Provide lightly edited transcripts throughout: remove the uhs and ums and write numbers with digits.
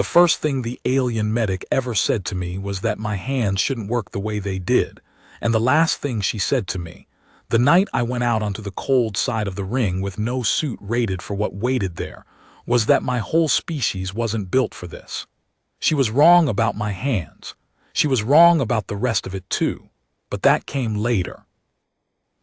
The first thing the alien medic ever said to me was that my hands shouldn't work the way they did, and the last thing she said to me, the night I went out onto the cold side of the ring with no suit rated for what waited there, was that my whole species wasn't built for this. She was wrong about my hands. She was wrong about the rest of it too, but that came later.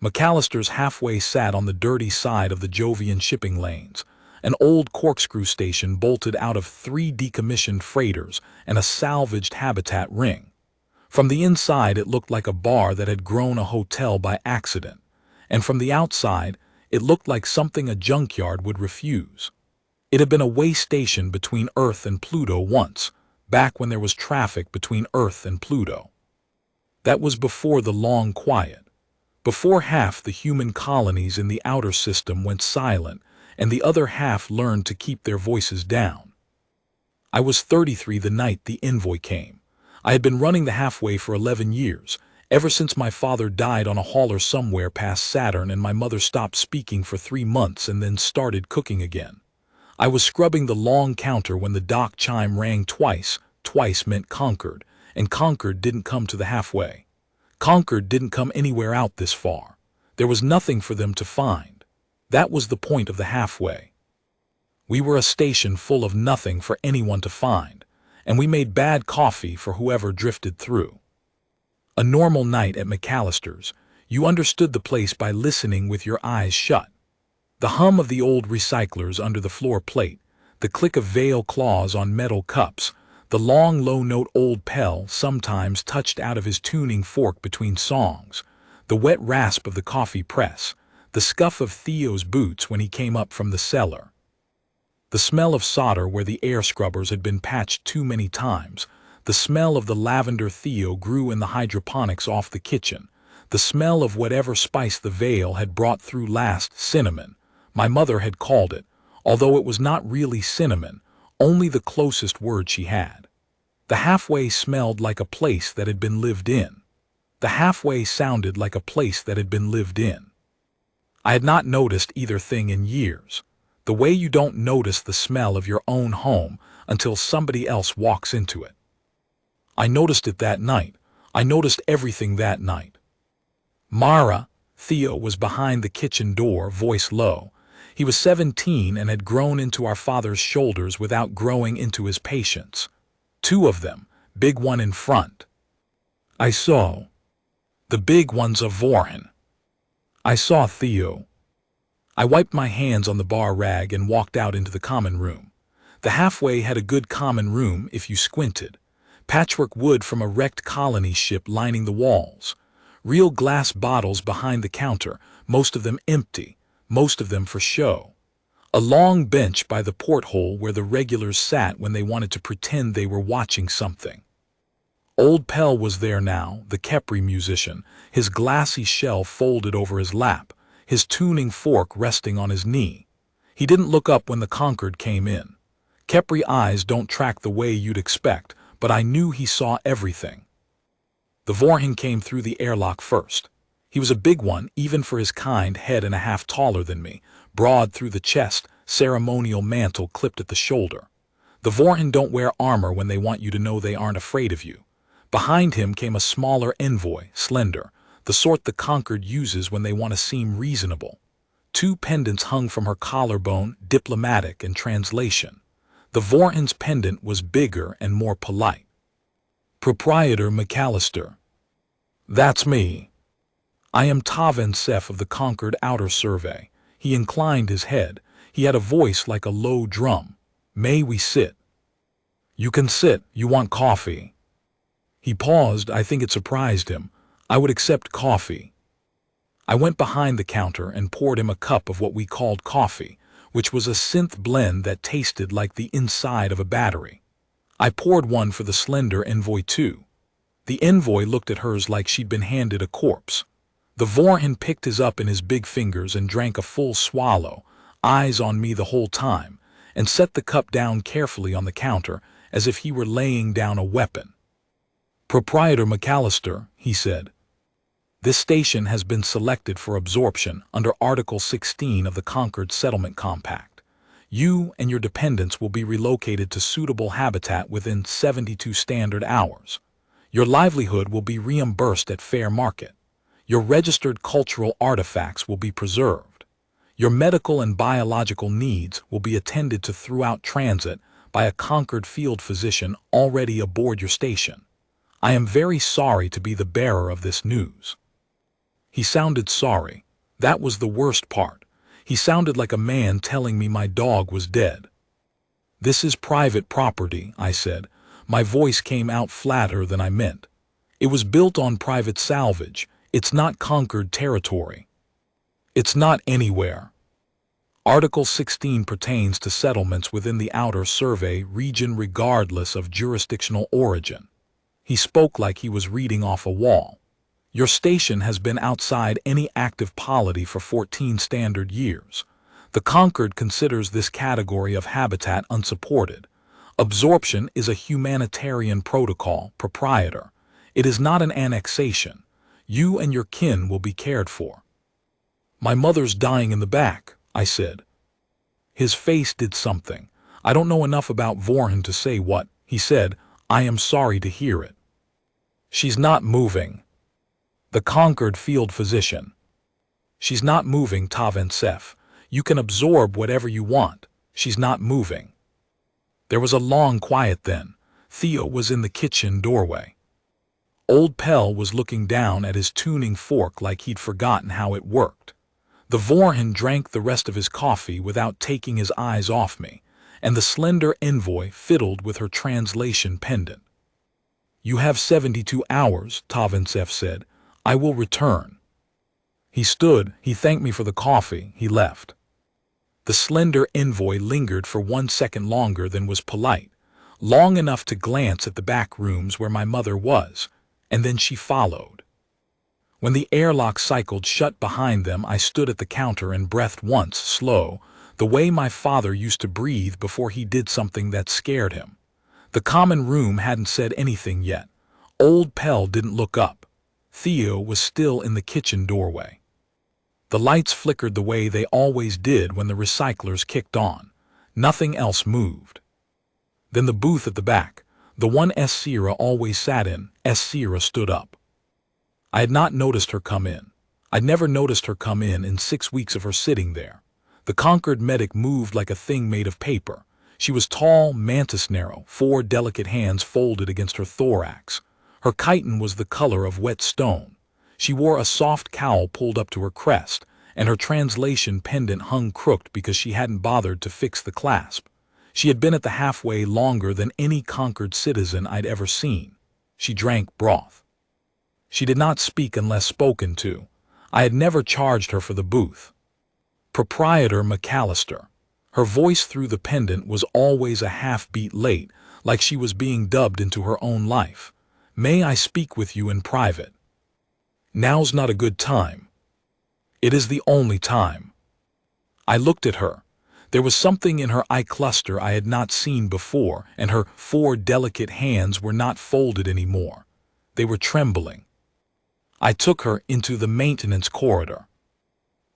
McAllister's halfway sat on the dirty side of the Jovian shipping lanes, an old corkscrew station bolted out of 3 decommissioned freighters and a salvaged habitat ring. From the inside it looked like a bar that had grown a hotel by accident, and from the outside it looked like something a junkyard would refuse. It had been a way station between Earth and Pluto once, back when there was traffic between Earth and Pluto. That was before the long quiet, before half the human colonies in the outer system went silent and the other half learned to keep their voices down. I was 33 the night the envoy came. I had been running the halfway for 11 years, ever since my father died on a hauler somewhere past Saturn and my mother stopped speaking for 3 months and then started cooking again. I was scrubbing the long counter when the dock chime rang twice. Twice meant Concord, and Concord didn't come to the halfway. Concord didn't come anywhere out this far. There was nothing for them to find. That was the point of the halfway. We were a station full of nothing for anyone to find, and we made bad coffee for whoever drifted through. A normal night at McAllister's, you understood the place by listening with your eyes shut. The hum of the old recyclers under the floor plate, the click of veil claws on metal cups, the long low-note old Pell sometimes touched out of his tuning fork between songs, the wet rasp of the coffee press, the scuff of Theo's boots when he came up from the cellar. The smell of solder where the air scrubbers had been patched too many times, the smell of the lavender Theo grew in the hydroponics off the kitchen, the smell of whatever spice the veil had brought through last, cinnamon, my mother had called it, although it was not really cinnamon, only the closest word she had. The halfway smelled like a place that had been lived in. The halfway sounded like a place that had been lived in. I had not noticed either thing in years, the way you don't notice the smell of your own home until somebody else walks into it. I noticed it that night. I noticed everything that night. Mara, Theo was behind the kitchen door, voice low. He was 17 and had grown into our father's shoulders without growing into his patience. 2 of them, big one in front. I saw. The big one's a Vorhan. I saw Theo. I wiped my hands on the bar rag and walked out into the common room. The halfway had a good common room if you squinted. Patchwork wood from a wrecked colony ship lining the walls. Real glass bottles behind the counter, most of them empty, most of them for show. A long bench by the porthole where the regulars sat when they wanted to pretend they were watching something. Old Pell was there now, the Khepri musician, his glassy shell folded over his lap, his tuning fork resting on his knee. He didn't look up when the Concord came in. Khepri eyes don't track the way you'd expect, but I knew he saw everything. The Vorhan came through the airlock first. He was a big one, even for his kind, head and a half taller than me, broad through the chest, ceremonial mantle clipped at the shoulder. The Vorhan don't wear armor when they want you to know they aren't afraid of you. Behind him came a smaller envoy, slender, the sort the Concord uses when they want to seem reasonable. 2 pendants hung from her collarbone, diplomatic and translation. The Vorhan's pendant was bigger and more polite. Proprietor McAllister. That's me. I am Taven Sef of the Concord Outer Survey. He inclined his head. He had a voice like a low drum. May we sit? You can sit. You want coffee? He paused. I think it surprised him. I would accept coffee. I went behind the counter and poured him a cup of what we called coffee, which was a synth blend that tasted like the inside of a battery. I poured one for the slender envoy too. The envoy looked at hers like she'd been handed a corpse. The Vorhan picked his up in his big fingers and drank a full swallow, eyes on me the whole time, and set the cup down carefully on the counter as if he were laying down a weapon. Proprietor McAllister, he said. This station has been selected for absorption under Article 16 of the Concord Settlement Compact. You and your dependents will be relocated to suitable habitat within 72 standard hours. Your livelihood will be reimbursed at fair market. Your registered cultural artifacts will be preserved. Your medical and biological needs will be attended to throughout transit by a conquered field physician already aboard your station. I am very sorry to be the bearer of this news. He sounded sorry. That was the worst part. He sounded like a man telling me my dog was dead. This is private property, I said. My voice came out flatter than I meant. It was built on private salvage. It's not conquered territory. It's not anywhere. Article 16 pertains to settlements within the outer survey region regardless of jurisdictional origin. He spoke like he was reading off a wall. Your station has been outside any active polity for 14 standard years. The Conquered considers this category of habitat unsupported. Absorption is a humanitarian protocol, proprietor. It is not an annexation. You and your kin will be cared for. My mother's dying in the back, I said. His face did something. I don't know enough about Vorhan to say what. He said, I am sorry to hear it. She's not moving. The Conquered field physician. She's not moving, Taventsef. You can absorb whatever you want. She's not moving. There was a long quiet then. Theo was in the kitchen doorway. Old Pell was looking down at his tuning fork like he'd forgotten how it worked. The Vorhan drank the rest of his coffee without taking his eyes off me, and the slender envoy fiddled with her translation pendant. You have 72 hours, Taventsef said. I will return. He stood, he thanked me for the coffee, he left. The slender envoy lingered for 1 second longer than was polite, long enough to glance at the back rooms where my mother was, and then she followed. When the airlock cycled shut behind them, I stood at the counter and breathed once, slow, the way my father used to breathe before he did something that scared him. The common room hadn't said anything yet. Old Pell didn't look up. Theo was still in the kitchen doorway. The lights flickered the way they always did when the recyclers kicked on. Nothing else moved. Then the booth at the back, the one Sierra always sat in, Sierra stood up. I had not noticed her come in. I'd never noticed her come in 6 weeks of her sitting there. The Conquered medic moved like a thing made of paper. She was tall, mantis-narrow, 4 delicate hands folded against her thorax. Her chiton was the color of wet stone. She wore a soft cowl pulled up to her crest, and her translation pendant hung crooked because she hadn't bothered to fix the clasp. She had been at the halfway longer than any Conquered citizen I'd ever seen. She drank broth. She did not speak unless spoken to. I had never charged her for the booth. Proprietor McAllister. Her voice through the pendant was always a half-beat late, like she was being dubbed into her own life. May I speak with you in private? Now's not a good time. It is the only time. I looked at her. There was something in her eye cluster I had not seen before, and her 4 delicate hands were not folded anymore. They were trembling. I took her into the maintenance corridor.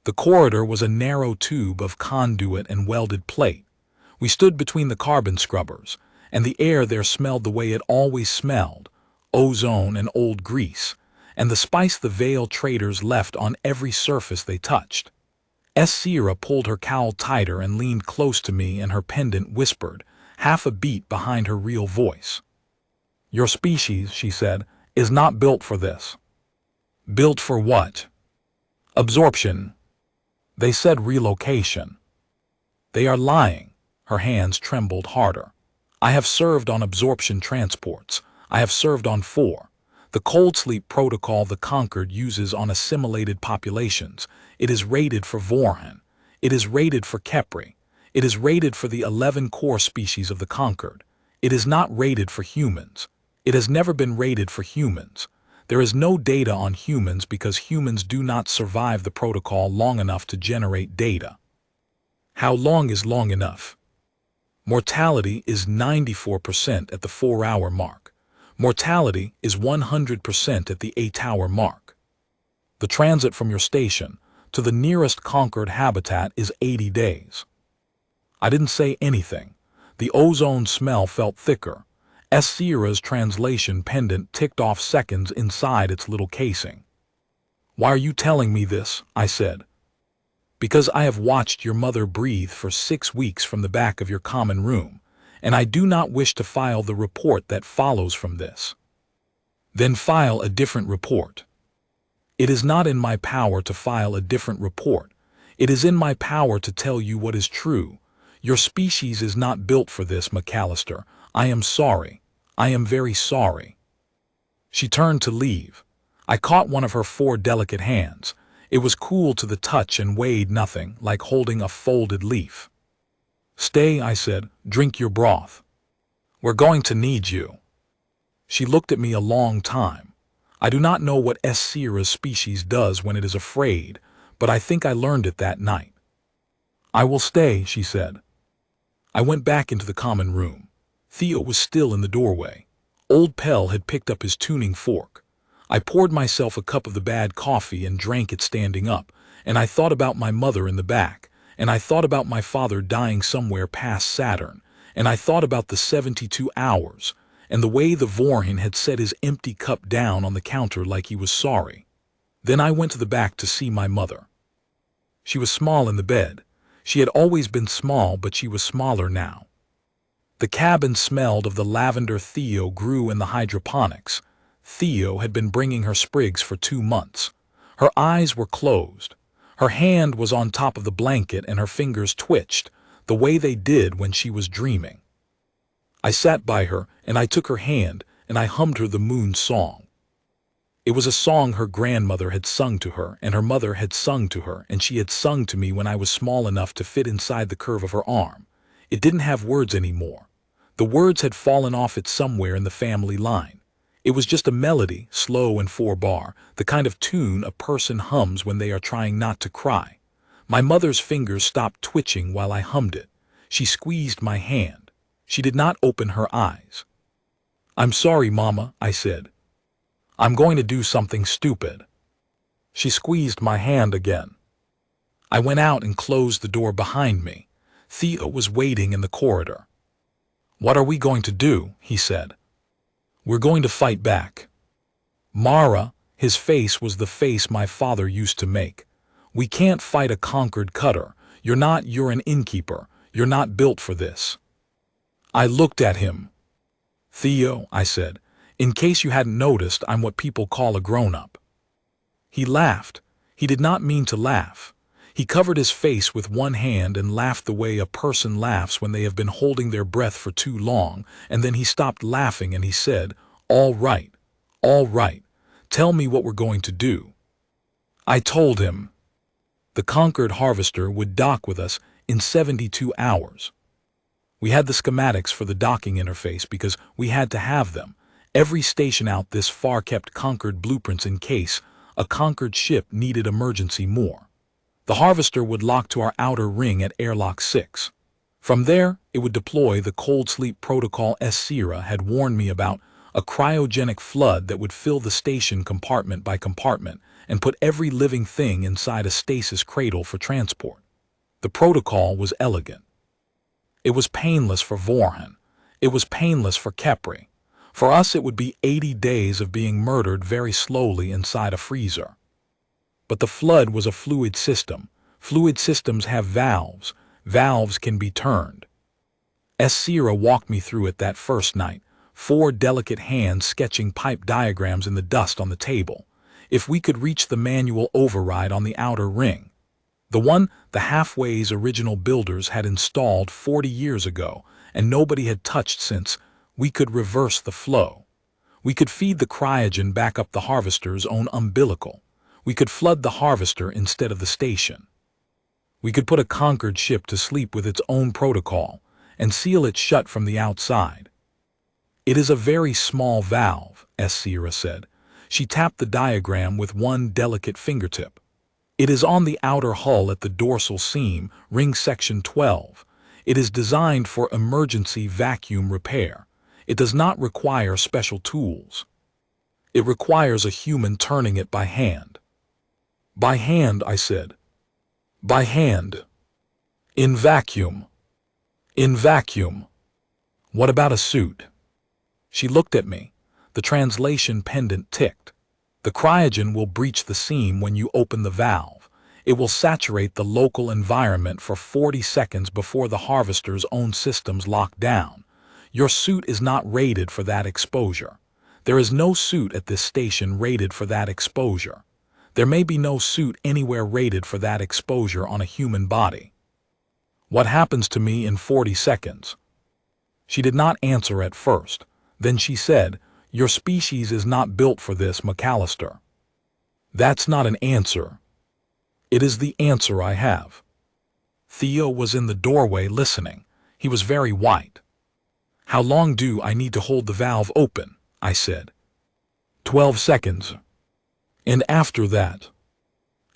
The corridor was a narrow tube of conduit and welded plate. We stood between the carbon scrubbers, and the air there smelled the way it always smelled, ozone and old grease, and the spice the veil traders left on every surface they touched. Sierra pulled her cowl tighter and leaned close to me, and her pendant whispered, half a beat behind her real voice. Your species, she said, is not built for this. Built for what? Absorption. They said relocation. They are lying. Her hands trembled harder. I have served on absorption transports. I have served on 4. The cold sleep protocol the Conquered uses on assimilated populations. It is rated for Vorhan. It is rated for Kepri. It is rated for the 11 core species of the Conquered. It is not rated for humans. It has never been rated for humans. There is no data on humans because humans do not survive the protocol long enough to generate data. How long is long enough? Mortality is 94% at the 4-hour mark. Mortality is 100% at the 8-hour mark. The transit from your station to the nearest Conquered habitat is 80 days. I didn't say anything. The ozone smell felt thicker. Sierra's translation pendant ticked off seconds inside its little casing. "Why are you telling me this?" I said. "Because I have watched your mother breathe for 6 weeks from the back of your common room, and I do not wish to file the report that follows from this." "Then file a different report." "It is not in my power to file a different report. It is in my power to tell you what is true. Your species is not built for this, McAllister. I am sorry. I am very sorry." She turned to leave. I caught one of her 4 delicate hands. It was cool to the touch and weighed nothing, like holding a folded leaf. "Stay," I said. "Drink your broth. We're going to need you." She looked at me a long time. I do not know what Sierra's species does when it is afraid, but I think I learned it that night. "I will stay," she said. I went back into the common room. Theo was still in the doorway. Old Pell had picked up his tuning fork. I poured myself a cup of the bad coffee and drank it standing up, and I thought about my mother in the back, and I thought about my father dying somewhere past Saturn, and I thought about the 72 hours, and the way the Vorhin had set his empty cup down on the counter like he was sorry. Then I went to the back to see my mother. She was small in the bed. She had always been small, but she was smaller now. The cabin smelled of the lavender Theo grew in the hydroponics. Theo had been bringing her sprigs for 2 months. Her eyes were closed. Her hand was on top of the blanket and her fingers twitched, the way they did when she was dreaming. I sat by her and I took her hand and I hummed her the moon song. It was a song her grandmother had sung to her and her mother had sung to her, and she had sung to me when I was small enough to fit inside the curve of her arm. It didn't have words anymore. The words had fallen off it somewhere in the family line. It was just a melody, slow and 4-bar, the kind of tune a person hums when they are trying not to cry. My mother's fingers stopped twitching while I hummed it. She squeezed my hand. She did not open her eyes. "I'm sorry, Mama," I said. "I'm going to do something stupid." She squeezed my hand again. I went out and closed the door behind me. Theo was waiting in the corridor. "What are we going to do?" he said. "We're going to fight back." "Mara," his face was the face my father used to make. "We can't fight a conquered cutter. You're an innkeeper. You're not built for this." I looked at him. "Theo," I said, "in case you hadn't noticed, I'm what people call a grown-up." He laughed. He did not mean to laugh. He covered his face with one hand and laughed the way a person laughs when they have been holding their breath for too long, and then he stopped laughing and he said, all right, tell me what we're going to do." I told him. The Conquered Harvester would dock with us in 72 hours. We had the schematics for the docking interface because we had to have them. Every station out this far kept Conquered blueprints in case a Conquered ship needed emergency more. The Harvester would lock to our outer ring at Airlock 6. From there, it would deploy the cold sleep protocol Sierra had warned me about, a cryogenic flood that would fill the station compartment by compartment and put every living thing inside a stasis cradle for transport. The protocol was elegant. It was painless for Vorhin. It was painless for Kepri. For us, it would be 80 days of being murdered very slowly inside a freezer. But the flood was a fluid system. Fluid systems have valves. Valves can be turned. Sierra walked me through it that first night, 4 delicate hands sketching pipe diagrams in the dust on the table. If we could reach the manual override on the outer ring, the one the Halfway's original builders had installed 40 years ago and nobody had touched since, we could reverse the flow. We could feed the cryogen back up the Harvester's own umbilical. We could flood the Harvester instead of the station. We could put a Conquered ship to sleep with its own protocol and seal it shut from the outside. "It is a very small valve," Sierra said. She tapped the diagram with one delicate fingertip. "It is on the outer hull at the dorsal seam, ring section 12. It is designed for emergency vacuum repair. It does not require special tools. It requires a human turning it by hand." "By hand," I said. "By hand. In vacuum." In vacuum. What about a suit? She looked at me. The translation pendant ticked. The cryogen will breach the seam when you open the valve. It will saturate the local environment for 40 seconds before the harvester's own systems lock down. Your suit is not rated for that exposure. There is no suit at this station rated for that exposure. There may be no suit anywhere rated for that exposure on a human body. What happens to me in 40 seconds? She did not answer at first. Then she said, "Your species is not built for this, McAllister." That's not an answer. It is the answer I have. Theo was in the doorway listening. He was very white. How long do I need to hold the valve open? I said. 12 seconds. And after that?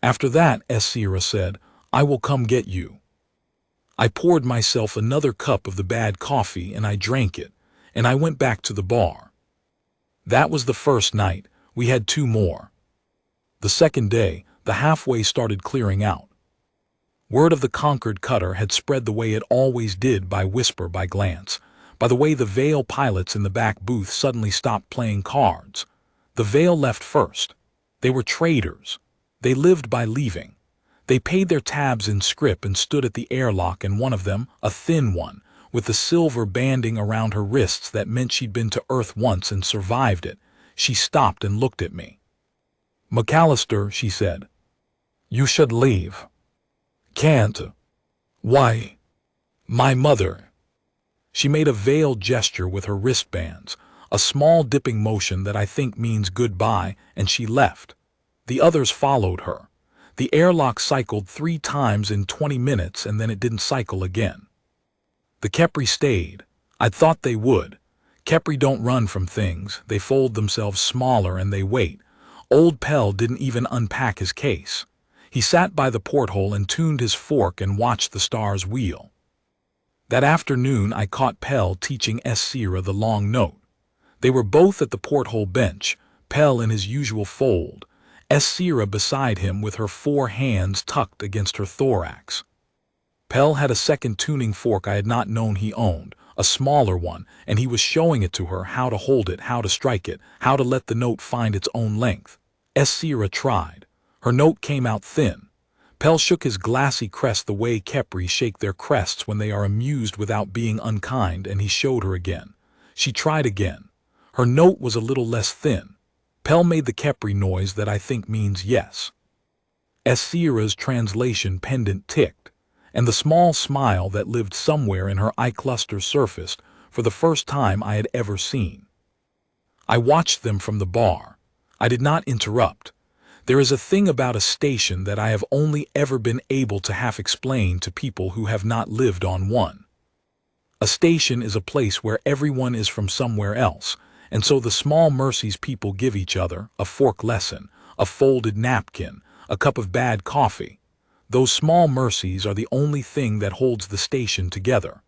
After that, Sierra said, I will come get you. I poured myself another cup of the bad coffee and I drank it, and I went back to the bar. That was the first night. We had 2 more. The second day, the halfway started clearing out. Word of the conquered cutter had spread the way it always did, by whisper, by glance. By the way, the Vale pilots in the back booth suddenly stopped playing cards. The Vale left first. They were traders. They lived by leaving. They paid their tabs in scrip and stood at the airlock, and one of them, a thin one, with the silver banding around her wrists that meant she'd been to Earth once and survived it, she stopped and looked at me. McAllister, she said. You should leave. Can't. Why? My mother. She made a veiled gesture with her wristbands, a small dipping motion that I think means goodbye, and she left. The others followed her. The airlock cycled 3 times in 20 minutes and then it didn't cycle again. The Khepri stayed. I'd thought they would. Khepri don't run from things, they fold themselves smaller and they wait. Old Pell didn't even unpack his case. He sat by the porthole and tuned his fork and watched the stars wheel. That afternoon I caught Pell teaching Sierra the long note. They were both at the porthole bench, Pell in his usual fold, Sierra beside him with her 4 hands tucked against her thorax. Pell had a second tuning fork I had not known he owned, a smaller one, and he was showing it to her, how to hold it, how to strike it, how to let the note find its own length. Sierra tried. Her note came out thin. Pell shook his glassy crest the way Khepri shake their crests when they are amused without being unkind, and he showed her again. She tried again. Her note was a little less thin. Pell made the Khepri noise that I think means yes. Sierra's translation pendant ticked, and the small smile that lived somewhere in her eye cluster surfaced for the first time I had ever seen. I watched them from the bar. I did not interrupt. There is a thing about a station that I have only ever been able to half explain to people who have not lived on one. A station is a place where everyone is from somewhere else, and so the small mercies people give each other, a fork lesson, a folded napkin, a cup of bad coffee, those small mercies are the only thing that holds the station together.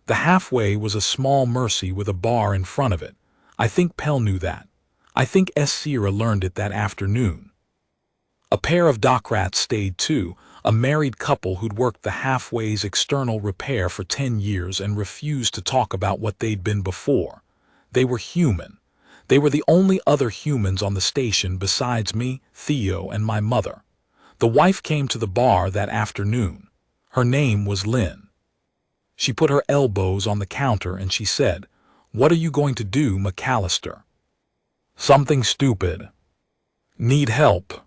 The halfway was a small mercy with a bar in front of it. I think Pell knew that. I think Sierra learned it that afternoon. A pair of dockrats stayed too, a married couple who'd worked the halfway's external repair for 10 years and refused to talk about what they'd been before. They were human. They were the only other humans on the station besides me, Theo, and my mother. The wife came to the bar that afternoon. Her name was Lynn. She put her elbows on the counter and she said, "What are you going to do, McAllister?" "Something stupid." "Need help?"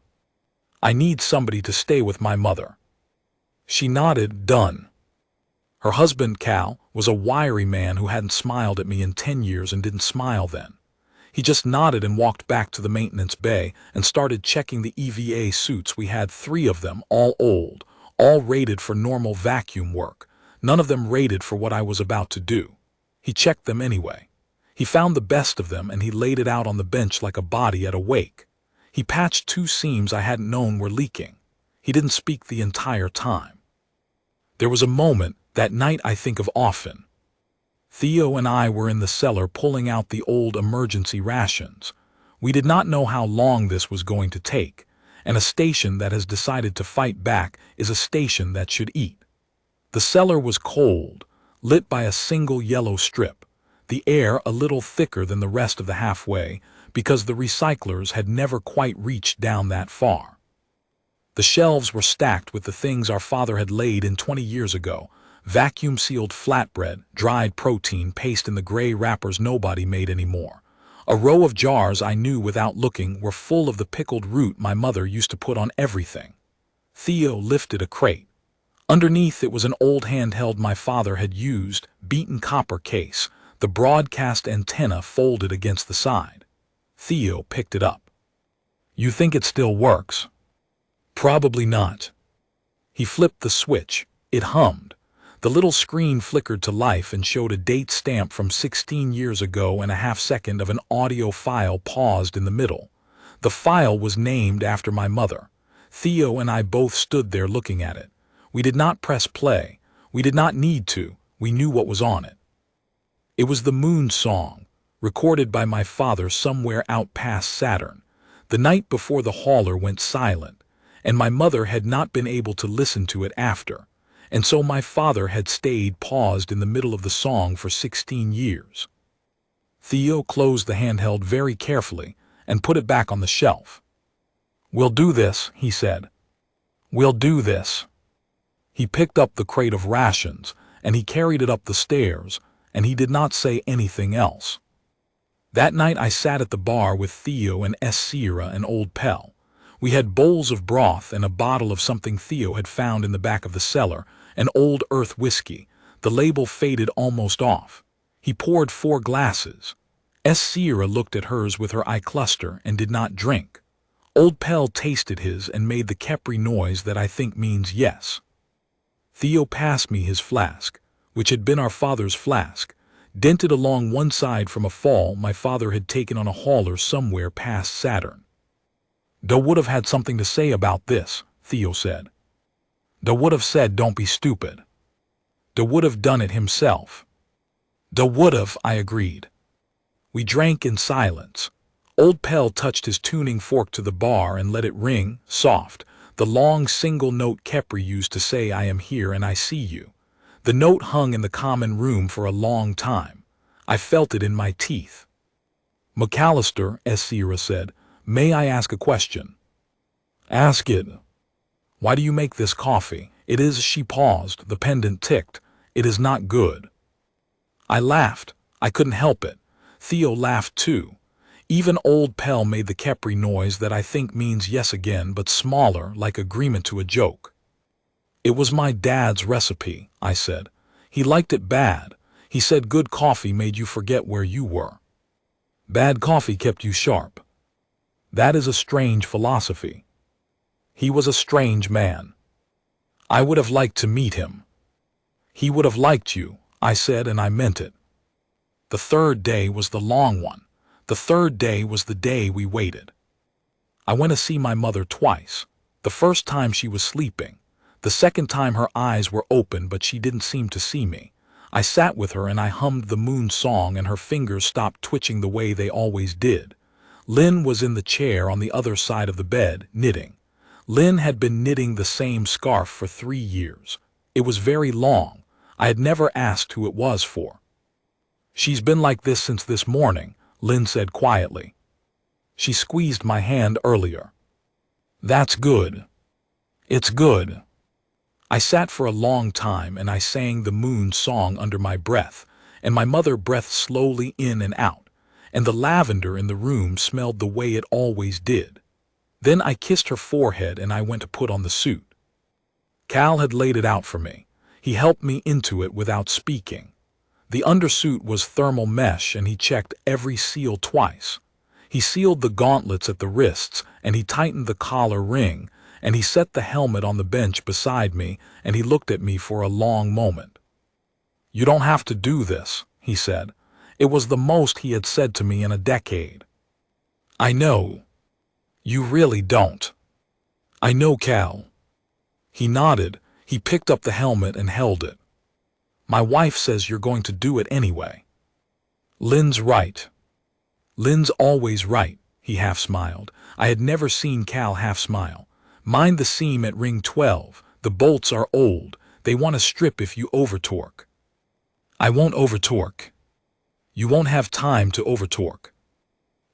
"I need somebody to stay with my mother." She nodded, done. Her husband, Cal, was a wiry man who hadn't smiled at me in 10 years and didn't smile then. He just nodded and walked back to the maintenance bay and started checking the EVA suits. We had 3 of them, all old, all rated for normal vacuum work, none of them rated for what I was about to do. He checked them anyway. He found the best of them and he laid it out on the bench like a body at a wake. He patched 2 seams I hadn't known were leaking. He didn't speak the entire time. There was a moment that night I think of often. Theo and I were in the cellar pulling out the old emergency rations. We did not know how long this was going to take, and a station that has decided to fight back is a station that should eat. The cellar was cold. lit by a single yellow strip, the air a little thicker than the rest of the halfway because the recyclers had never quite reached down that far. The shelves were stacked with the things our father had laid in 20 years ago: vacuum-sealed flatbread, dried protein paste in the gray wrappers nobody made anymore. A row of jars I knew without looking were full of the pickled root my mother used to put on everything. Theo lifted a crate. Underneath it was an old handheld my father had used, beaten copper case, the broadcast antenna folded against the side. Theo picked it up. "You think it still works?" "Probably not." He flipped the switch. It hummed. The little screen flickered to life and showed a date stamp from 16 years ago and a half-second of an audio file paused in the middle. The file was named after my mother. Theo and I both stood there looking at it. We did not press play. We did not need to. We knew what was on it. It was the Moon Song, recorded by my father somewhere out past Saturn, the night before the hauler went silent, and my mother had not been able to listen to it after, and so my father had stayed paused in the middle of the song for 16 years. Theo closed the handheld very carefully and put it back on the shelf. "We'll do this," he said. "We'll do this." He picked up the crate of rations, and he carried it up the stairs, and he did not say anything else. That night I sat at the bar with Theo and Sierra and Old Pell. We had bowls of broth and a bottle of something Theo had found in the back of the cellar, an Old Earth whiskey. The label faded almost off. He poured 4 glasses. Sierra looked at hers with her eye cluster and did not drink. Old Pell tasted his and made the Kepri noise that I think means yes. Theo passed me his flask, which had been our father's flask, dented along one side from a fall my father had taken on a hauler somewhere past Saturn. "Da would have had something to say about this," Theo said. "Da would have said don't be stupid. Da would have done it himself." "Da would have," I agreed. We drank in silence. Old Pell touched his tuning fork to the bar and let it ring, soft, the long single-note Kepri used to say "I am here and I see you." The note hung in the common room for a long time. I felt it in my teeth. "McAllister," Sierra said, "may I ask a question?" "Ask it." "Why do you make this coffee? It is—" She paused, the pendant ticked. "It is not good." I laughed. I couldn't help it. Theo laughed too. Even Old Pell made the Kepri noise that I think means yes again, but smaller, like agreement to a joke. "It was my dad's recipe," I said. "He liked it bad. He said good coffee made you forget where you were. Bad coffee kept you sharp." That is a strange philosophy. He was a strange man. I would have liked to meet him. "He would have liked you," I said, and I meant it. The third day was the long one. The third day was the day we waited. I went to see my mother twice. The first time she was sleeping. The second time her eyes were open, but she didn't seem to see me. I sat with her and I hummed the Moon Song, and her fingers stopped twitching the way they always did. Lynn was in the chair on the other side of the bed, knitting. Lynn had been knitting the same scarf for 3 years. It was very long. I had never asked who it was for. "She's been like this since this morning," Lynn said quietly. "She squeezed my hand earlier." "That's good. It's good." I sat for a long time and I sang the Moon Song under my breath, and my mother breathed slowly in and out, and the lavender in the room smelled the way it always did. Then I kissed her forehead and I went to put on the suit. Cal had laid it out for me. He helped me into it without speaking. The undersuit was thermal mesh and he checked every seal twice. He sealed the gauntlets at the wrists and he tightened the collar ring, and he set the helmet on the bench beside me and he looked at me for a long moment. "You don't have to do this," he said. It was the most he had said to me in a decade. "I know. You really don't." "I know, Cal." He nodded. He picked up the helmet and held it. "My wife says you're going to do it anyway." "Lynn's right." "Lynn's always right," he half smiled. I had never seen Cal half smile. "Mind the seam at ring 12. The bolts are old. They want to strip if you over-torque." I won't overtorque. You won't have time to overtorque.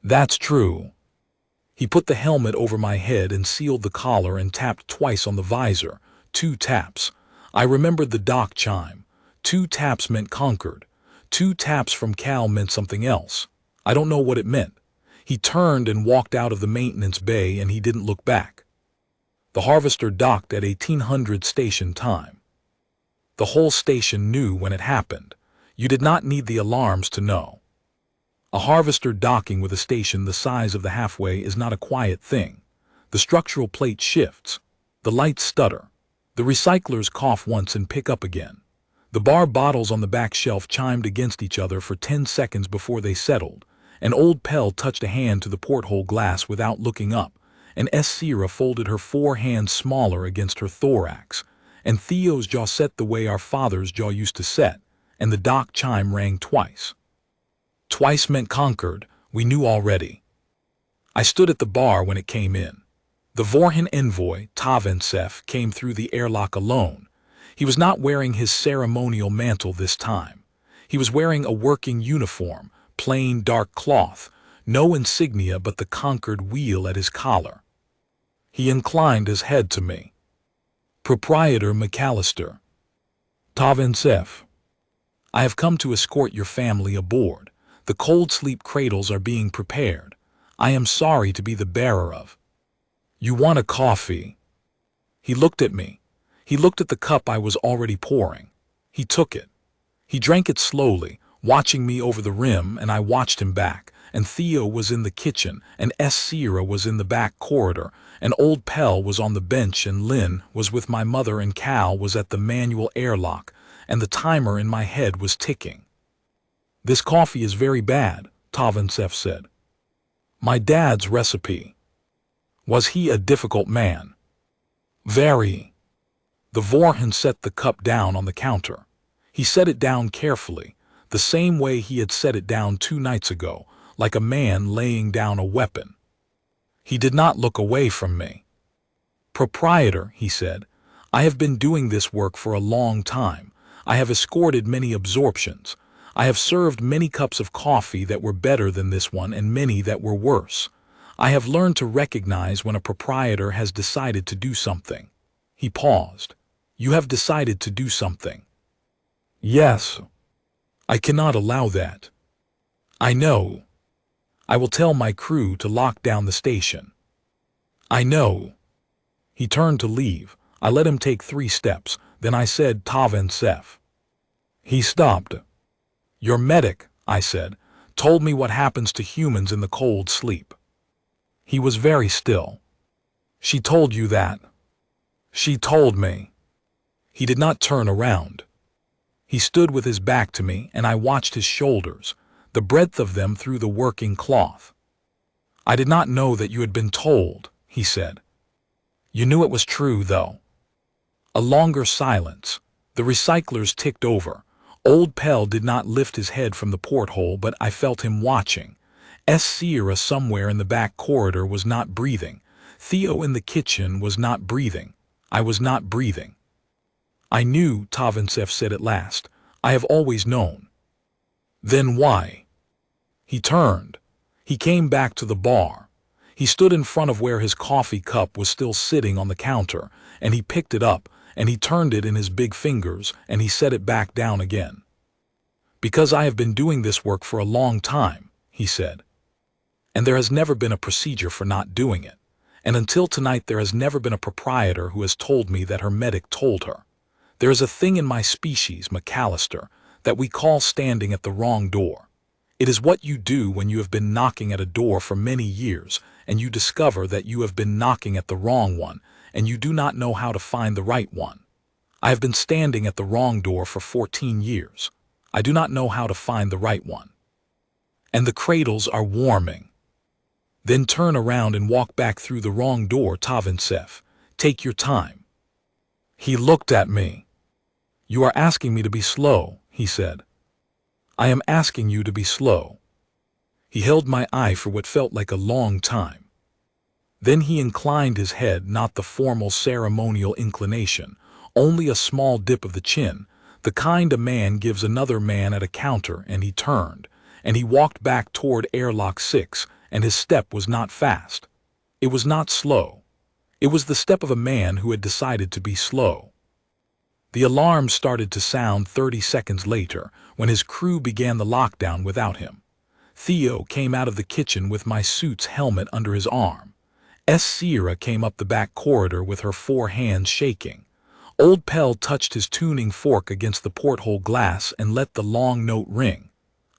That's true. He put the helmet over my head and sealed the collar and tapped twice on the visor. 2 taps. I remembered the dock chime. 2 taps meant conquered. 2 taps from Cal meant something else. I don't know what it meant. He turned and walked out of the maintenance bay and he didn't look back. The harvester docked at 1800 station time. The whole station knew when it happened. You did not need the alarms to know. A harvester docking with a station the size of the halfway is not a quiet thing. The structural plate shifts. The lights stutter. The recyclers cough once and pick up again. The bar bottles on the back shelf chimed against each other for 10 seconds before they settled. An old Pell touched a hand to the porthole glass without looking up, and Sierra folded her 4 hands smaller against her thorax, and Theo's jaw set the way our father's jaw used to set, and the dock chime rang twice. Twice meant conquered, we knew already. I stood at the bar when it came in. The Vorhan envoy, Taventsef, came through the airlock alone. He was not wearing his ceremonial mantle this time. He was wearing a working uniform, plain dark cloth, no insignia but the conquered wheel at his collar. He inclined his head to me. Proprietor McAllister. Taventsef. I have come to escort your family aboard. The cold sleep cradles are being prepared. I am sorry to be the bearer of. You want a coffee? He looked at me. He looked at the cup I was already pouring. He took it. He drank it slowly, watching me over the rim, and I watched him back. And Theo was in the kitchen, and Sierra was in the back corridor, and old Pell was on the bench, and Lynn was with my mother, and Cal was at the manual airlock, and the timer in my head was ticking. This coffee is very bad, Taventsef said. My dad's recipe. Was he a difficult man? Very. The Vorhan set the cup down on the counter. He set it down carefully, the same way he had set it down 2 nights ago, like a man laying down a weapon. He did not look away from me. Proprietor, he said, I have been doing this work for a long time. I have escorted many absorptions. I have served many cups of coffee that were better than this one and many that were worse. I have learned to recognize when a proprietor has decided to do something. He paused. You have decided to do something. Yes. I cannot allow that. I know. I will tell my crew to lock down the station. I know. He turned to leave. I let him take 3 steps. Then I said, Taventsef. He stopped. Your medic, I said, told me what happens to humans in the cold sleep. He was very still. She told you that? She told me. He did not turn around. He stood with his back to me, and I watched his shoulders, the breadth of them through the working cloth. I did not know that you had been told, he said. You knew it was true, though. A longer silence. The recyclers ticked over. Old Pell did not lift his head from the porthole, but I felt him watching. Sierra somewhere in the back corridor was not breathing. Theo in the kitchen was not breathing. I was not breathing. I knew, Taventsef said at last. I have always known. Then why? He turned. He came back to the bar. He stood in front of where his coffee cup was still sitting on the counter, and he picked it up, and he turned it in his big fingers, and he set it back down again. Because I have been doing this work for a long time, he said. And there has never been a procedure for not doing it. And until tonight there has never been a proprietor who has told me that her medic told her. There is a thing in my species, McAllister, that we call standing at the wrong door. It is what you do when you have been knocking at a door for many years, and you discover that you have been knocking at the wrong one, and you do not know how to find the right one. I have been standing at the wrong door for 14 years. I do not know how to find the right one. And the cradles are warming. Then turn around and walk back through the wrong door, Taventsef. Take your time. He looked at me. You are asking me to be slow, he said. I am asking you to be slow. He held my eye for what felt like a long time. Then he inclined his head, not the formal ceremonial inclination, only a small dip of the chin, The kind a man gives another man at a counter, and he turned, and he walked back toward airlock 6, and his step was not fast. It was not slow. It was the step of a man who had decided to be slow. The alarm started to sound 30 seconds later when his crew began the lockdown without him. Theo came out of the kitchen with my suit's helmet under his arm. Sierra came up the back corridor with her 4 hands shaking. Old Pell touched his tuning fork against the porthole glass and let the long note ring.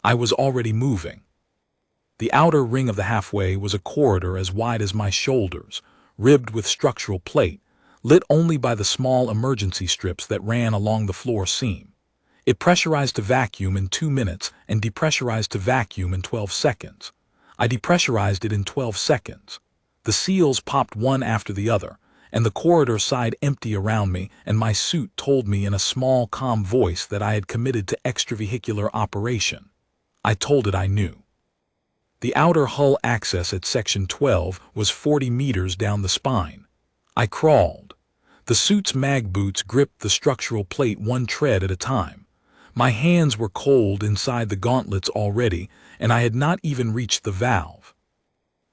I was already moving. The outer ring of the halfway was a corridor as wide as my shoulders, ribbed with structural plate, lit only by the small emergency strips that ran along the floor seam. It pressurized to vacuum in 2 minutes and depressurized to vacuum in 12 seconds. I depressurized it in 12 seconds. The seals popped one after the other, and the corridor sighed empty around me, and my suit told me in a small, calm voice that I had committed to extravehicular operation. I told it I knew. The outer hull access at Section 12 was 40 meters down the spine. I crawled. The suit's mag boots gripped the structural plate one tread at a time. My hands were cold inside the gauntlets already, and I had not even reached the valve.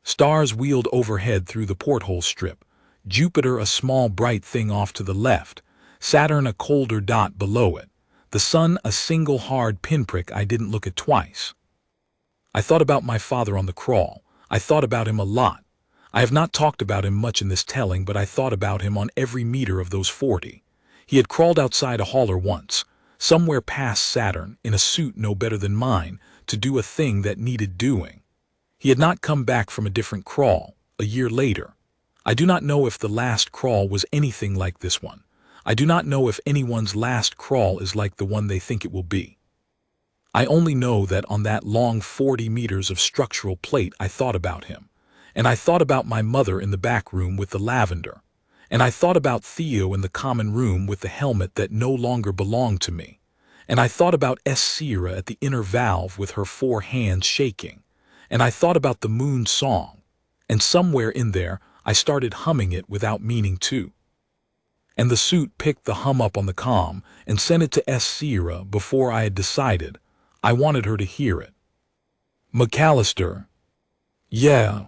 Stars wheeled overhead through the porthole strip, Jupiter a small bright thing off to the left, Saturn a colder dot below it, the sun a single hard pinprick I didn't look at twice. I thought about my father on the crawl. I thought about him a lot. I have not talked about him much in this telling, but I thought about him on every meter of those 40. He had crawled outside a hauler once, somewhere past Saturn, in a suit no better than mine, to do a thing that needed doing. He had not come back from a different crawl, a year later. I do not know if the last crawl was anything like this one. I do not know if anyone's last crawl is like the one they think it will be. I only know that on that long 40 meters of structural plate I thought about him. And I thought about my mother in the back room with the lavender. And I thought about Theo in the common room with the helmet that no longer belonged to me. And I thought about Sierra at the inner valve with her 4 hands shaking. And I thought about the moon song. And somewhere in there, I started humming it without meaning to. And the suit picked the hum up on the comm and sent it to Sierra before I had decided. I wanted her to hear it. McAllister. Yeah.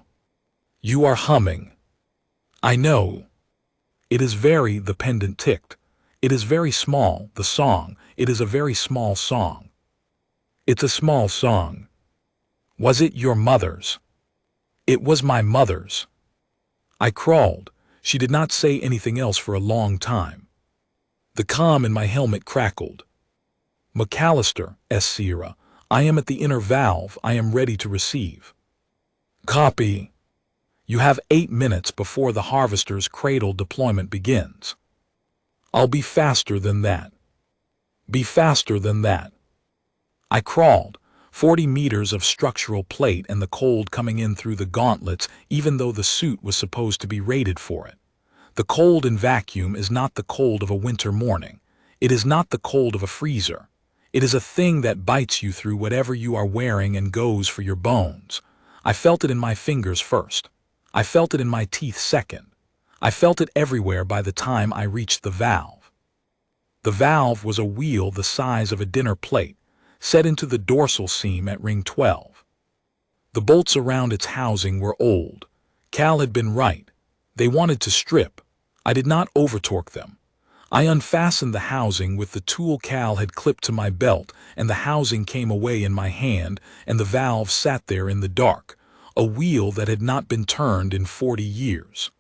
You are humming. I know. It is very, the pendant ticked. It is very small, the song. It is a very small song. It's a small song. Was it your mother's? It was my mother's. I crawled. She did not say anything else for a long time. The comm in my helmet crackled. McAllister, Sierra, I am at the inner valve. I am ready to receive. Copy. You have 8 minutes before the harvester's cradle deployment begins. I'll be faster than that. Be faster than that. I crawled, 40 meters of structural plate and the cold coming in through the gauntlets, even though the suit was supposed to be rated for it. The cold in vacuum is not the cold of a winter morning. It is not the cold of a freezer. It is a thing that bites you through whatever you are wearing and goes for your bones. I felt it in my fingers first. I felt it in my teeth second. I felt it everywhere by the time I reached the valve. The valve was a wheel the size of a dinner plate, set into the dorsal seam at ring 12. The bolts around its housing were old. Cal had been right. They wanted to strip. I did not over-torque them. I unfastened the housing with the tool Cal had clipped to my belt, and the housing came away in my hand, and the valve sat there in the dark, a wheel that had not been turned in 40 years.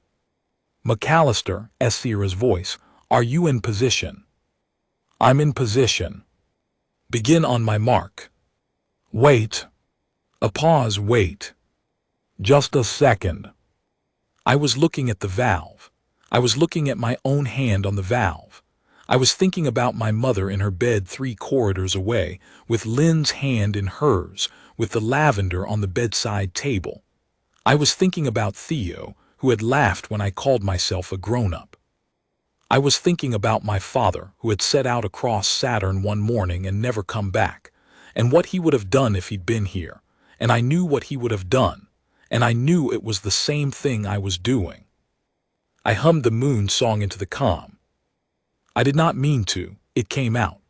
McAllister, Sierra's voice, are you in position? I'm in position. Begin on my mark. Wait. A pause, wait. Just a second. I was looking at the valve. I was looking at my own hand on the valve. I was thinking about my mother in her bed 3 corridors away, with Lynn's hand in hers, with the lavender on the bedside table. I was thinking about Theo, who had laughed when I called myself a grown-up. I was thinking about my father, who had set out across Saturn one morning and never come back, and what he would have done if he'd been here, and I knew what he would have done, and I knew it was the same thing I was doing. I hummed the moon song into the comm. I did not mean to, it came out.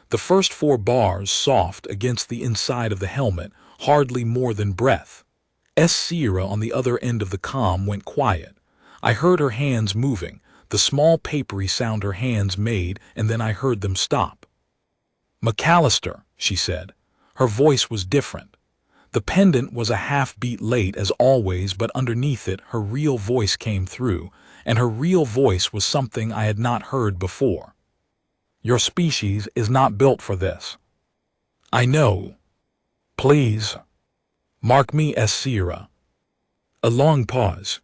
The first 4 bars soft against the inside of the helmet, hardly more than breath. Sierra on the other end of the comm went quiet. I heard her hands moving, the small papery sound her hands made, and then I heard them stop. "McAllister," she said. Her voice was different. The pendant was a half-beat late as always, but underneath it her real voice came through, and her real voice was something I had not heard before. "Your species is not built for this. I know. Please. Mark me as Sierra." A long pause.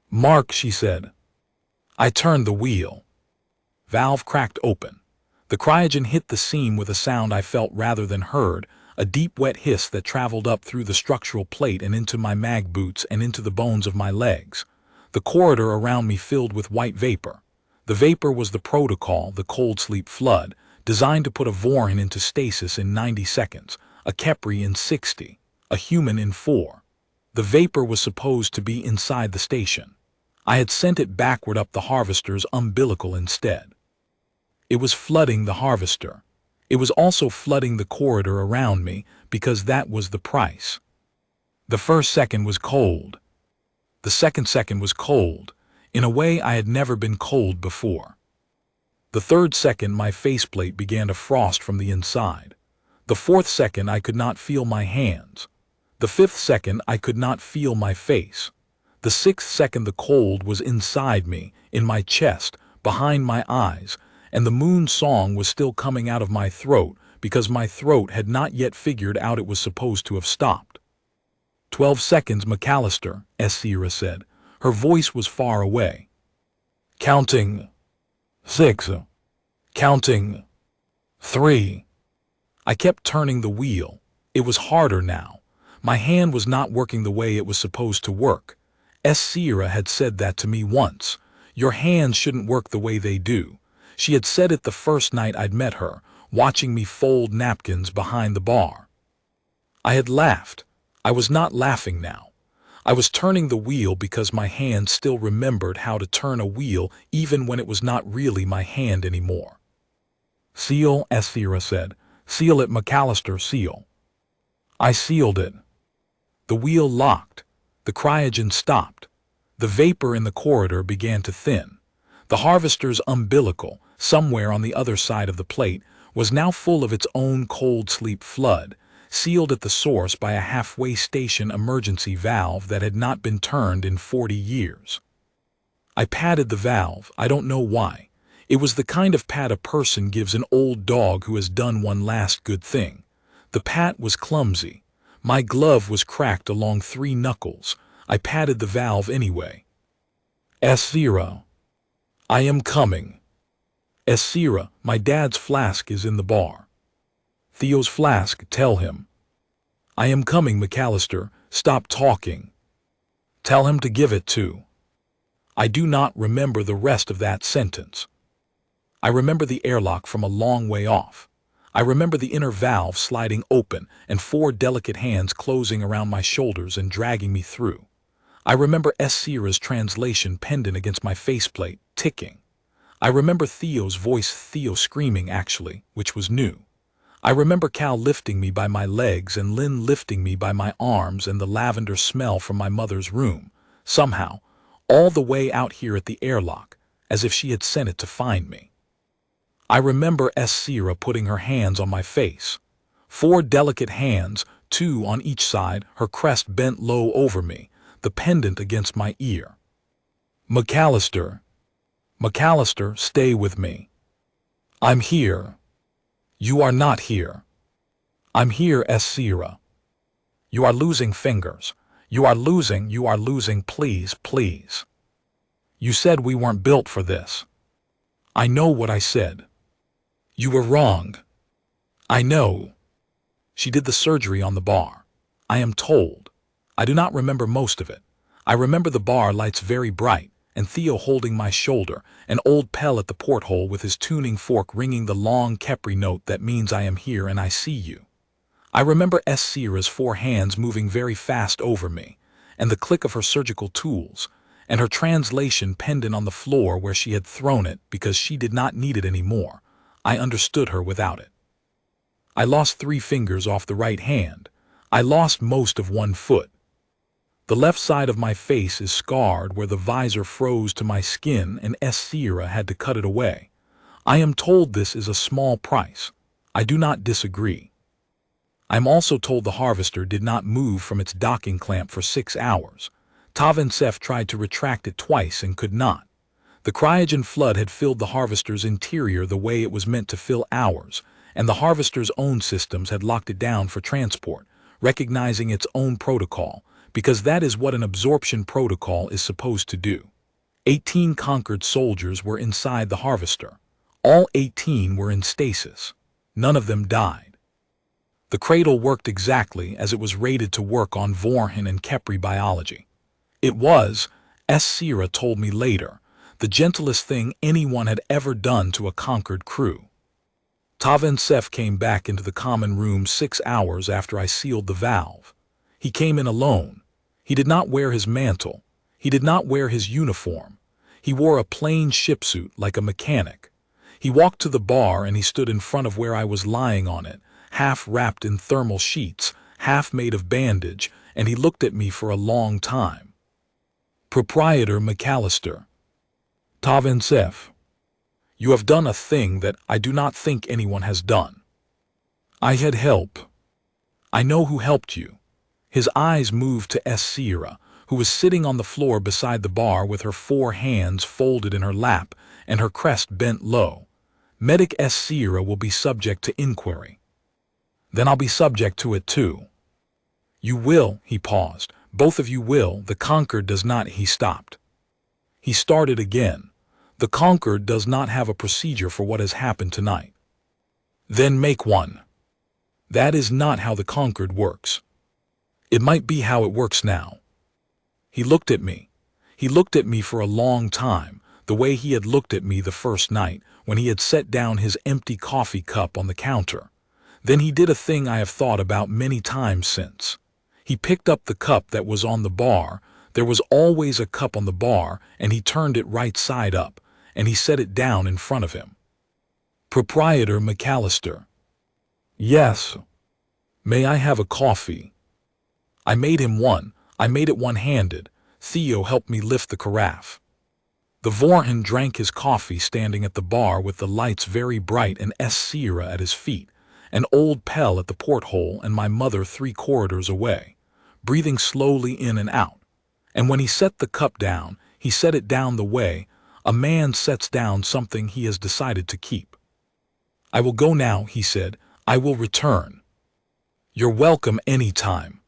"Mark," she said. I turned the wheel. Valve cracked open. The cryogen hit the seam with a sound I felt rather than heard, a deep wet hiss that traveled up through the structural plate and into my mag boots and into the bones of my legs. The corridor around me filled with white vapor. The vapor was the protocol, the cold sleep flood, designed to put a Vorin into stasis in 90 seconds, a Kepri in 60, a human in 4. The vapor was supposed to be inside the station. I had sent it backward up the harvester's umbilical instead. It was flooding the harvester. It was also flooding the corridor around me, because that was the price. The first second was cold. The second second was cold, in a way I had never been cold before. The third second my faceplate began to frost from the inside. The fourth second I could not feel my hands. The fifth second I could not feel my face. The sixth second the cold was inside me, in my chest, behind my eyes, and the moon song was still coming out of my throat because my throat had not yet figured out it was supposed to have stopped. 12 seconds, McAllister, Sierra said. Her voice was far away. Counting. 6. Counting. 3. I kept turning the wheel. It was harder now. My hand was not working the way it was supposed to work. Sierra had said that to me once. Your hands shouldn't work the way they do. She had said it the first night I'd met her, watching me fold napkins behind the bar. I had laughed. I was not laughing now. I was turning the wheel because my hand still remembered how to turn a wheel even when it was not really my hand anymore. Seal, Sierra said. Seal it, McAllister, seal. I sealed it. The wheel locked. The cryogen stopped. The vapor in the corridor began to thin. The harvester's umbilical, somewhere on the other side of the plate, was now full of its own cold sleep flood, sealed at the source by a halfway station emergency valve that had not been turned in 40 years. I patted the valve, I don't know why. It was the kind of pat a person gives an old dog who has done one last good thing. The pat was clumsy. My glove was cracked along 3 knuckles. I patted the valve anyway. Sierra. I am coming. Sierra, my dad's flask is in the bar. Theo's flask, tell him. I am coming, McAllister, stop talking. Tell him to give it to. I do not remember the rest of that sentence. I remember the airlock from a long way off. I remember the inner valve sliding open and 4 delicate hands closing around my shoulders and dragging me through. I remember Sierra's translation pendant against my faceplate, ticking. I remember Theo's voice, Theo screaming actually, which was new. I remember Cal lifting me by my legs and Lynn lifting me by my arms and the lavender smell from my mother's room, somehow, all the way out here at the airlock, as if she had sent it to find me. I remember Sierra putting her hands on my face. 4 delicate hands, 2 on each side, her crest bent low over me, the pendant against my ear. McAllister. McAllister, stay with me. I'm here. You are not here. I'm here, Sierra. You are losing fingers. You are losing, please, please. You said we weren't built for this. I know what I said. You were wrong. I know. She did the surgery on the bar. I am told. I do not remember most of it. I remember the bar lights very bright, and Theo holding my shoulder, and old Pell at the porthole with his tuning fork ringing the long Kepri note that means I am here and I see you. I remember Sierra's 4 hands moving very fast over me, and the click of her surgical tools, and her translation pendant on the floor where she had thrown it because she did not need it anymore. I understood her without it. I lost 3 fingers off the right hand. I lost most of 1 foot. The left side of my face is scarred where the visor froze to my skin and Sierra had to cut it away. I am told this is a small price. I do not disagree. I am also told the harvester did not move from its docking clamp for 6 hours. Tavinsef tried to retract it twice and could not. The cryogen flood had filled the harvester's interior the way it was meant to fill ours, and the harvester's own systems had locked it down for transport, recognizing its own protocol, because that is what an absorption protocol is supposed to do. 18 conquered soldiers were inside the harvester. All 18 were in stasis. None of them died. The cradle worked exactly as it was rated to work on Vorhin and Kepri biology. It was, as Sierra told me later, the gentlest thing anyone had ever done to a conquered crew. Tavinsef came back into the common room 6 hours after I sealed the valve. He came in alone. He did not wear his mantle. He did not wear his uniform. He wore a plain shipsuit like a mechanic. He walked to the bar and he stood in front of where I was lying on it, half wrapped in thermal sheets, half made of bandage, and he looked at me for a long time. Proprietor McAllister. Tavinsef. You have done a thing that I do not think anyone has done. I had help. I know who helped you. His eyes moved to Sierra, who was sitting on the floor beside the bar with her 4 hands folded in her lap and her crest bent low. Medic Sierra will be subject to inquiry. Then I'll be subject to it too. You will, he paused. Both of you will. The conquered does not. He stopped. He started again. The conquered does not have a procedure for what has happened tonight. Then make one. That is not how the conquered works. It might be how it works now. He looked at me. He looked at me for a long time, the way he had looked at me the first night when he had set down his empty coffee cup on the counter. Then he did a thing I have thought about many times since. He picked up the cup that was on the bar. There was always a cup on the bar, and he turned it right side up, and he set it down in front of him. Proprietor McAllister. Yes. May I have a coffee? I made him one. I made it one-handed. Theo helped me lift the carafe. The Vorhin drank his coffee standing at the bar with the lights very bright and Sierra at his feet, an old Pell at the porthole and my mother 3 corridors away, breathing slowly in and out. And when he set the cup down, he set it down the way a man sets down something he has decided to keep. I will go now, he said. I will return. You're welcome any time.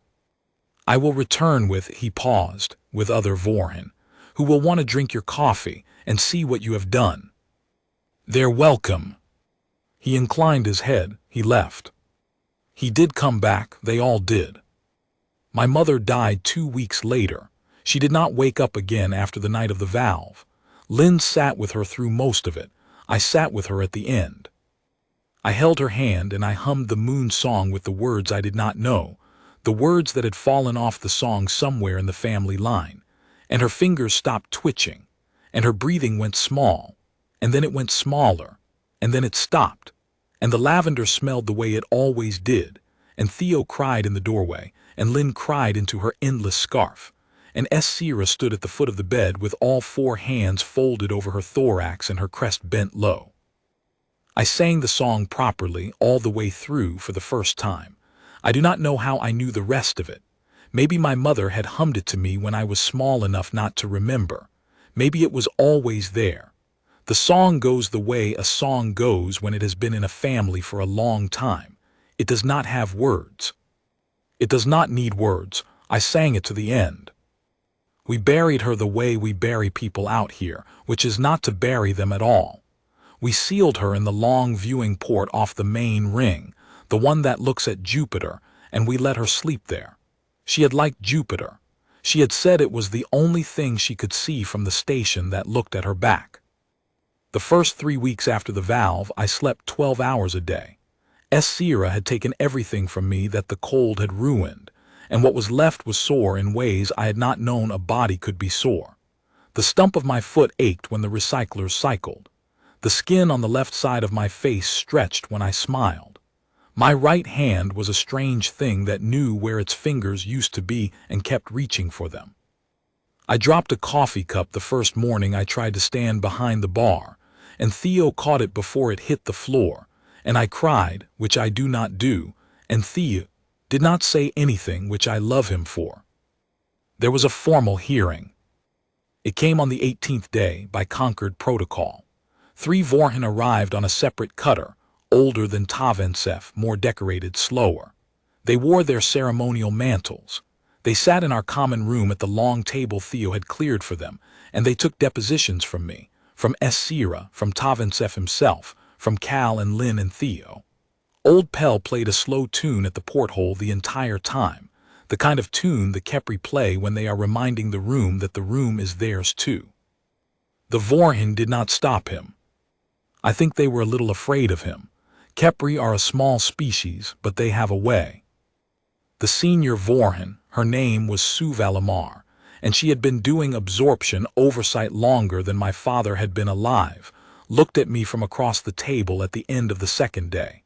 I will return with, he paused, with other Vorhin, who will want to drink your coffee and see what you have done. They're welcome. He inclined his head. He left. He did come back. They all did. My mother died 2 weeks later. She did not wake up again after the night of the valve. Lynn sat with her through most of it. I sat with her at the end. I held her hand and I hummed the moon song with the words I did not know, the words that had fallen off the song somewhere in the family line, and her fingers stopped twitching, and her breathing went small, and then it went smaller, and then it stopped, and the lavender smelled the way it always did, and Theo cried in the doorway, and Lynn cried into her endless scarf, and Sierra stood at the foot of the bed with all 4 hands folded over her thorax and her crest bent low. I sang the song properly all the way through for the first time. I do not know how I knew the rest of it. Maybe my mother had hummed it to me when I was small enough not to remember. Maybe it was always there. The song goes the way a song goes when it has been in a family for a long time. It does not have words. It does not need words. I sang it to the end. We buried her the way we bury people out here, which is not to bury them at all. We sealed her in the long viewing port off the main ring, the one that looks at Jupiter, and we let her sleep there. She had liked Jupiter. She had said it was the only thing she could see from the station that looked at her back. The first 3 weeks after the valve, I slept 12 hours a day. Sierra had taken everything from me that the cold had ruined, and what was left was sore in ways I had not known a body could be sore. The stump of my foot ached when the recyclers cycled. The skin on the left side of my face stretched when I smiled. My right hand was a strange thing that knew where its fingers used to be and kept reaching for them. I dropped a coffee cup the first morning I tried to stand behind the bar, and Theo caught it before it hit the floor, and I cried, which I do not do, and Theo did not say anything, which I love him for. There was a formal hearing. It came on the 18th day by Concord protocol. 3 Vorhin arrived on a separate cutter, older than Taventsef, more decorated, slower. They wore their ceremonial mantles. They sat in our common room at the long table Theo had cleared for them, and they took depositions from me, from Sira, from Taventsef himself, from Cal and Lynn and Theo. Old Pell played a slow tune at the porthole the entire time, the kind of tune the Kepri play when they are reminding the room that the room is theirs too. The Vorhin did not stop him. I think they were a little afraid of him. Kepri are a small species, but they have a way. The senior Vorhin, her name was Sue Valimar, and she had been doing absorption oversight longer than my father had been alive, looked at me from across the table at the end of the second day.